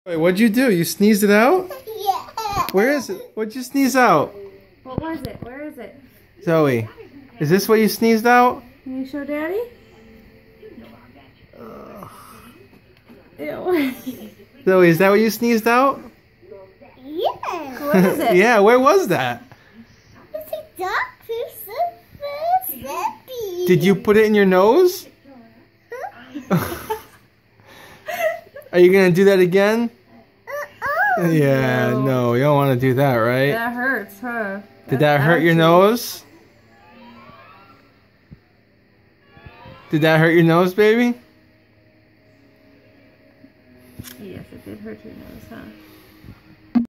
Wait, what'd you do? You sneezed it out? Yeah. Where is it? What'd you sneeze out? What was it? Where is it? Zoey, is this what you sneezed out? Can you show Daddy? Ew. Zoey, is that what you sneezed out? Yeah. What is it? Yeah, where was that? It's a doctor's recipe. Did you put it in your nose? Are you gonna do that again? Yeah, no, you don't want to do that, right? That hurts, huh? Did that hurt your nose? Did that hurt your nose, baby? Yes, it did hurt your nose, huh?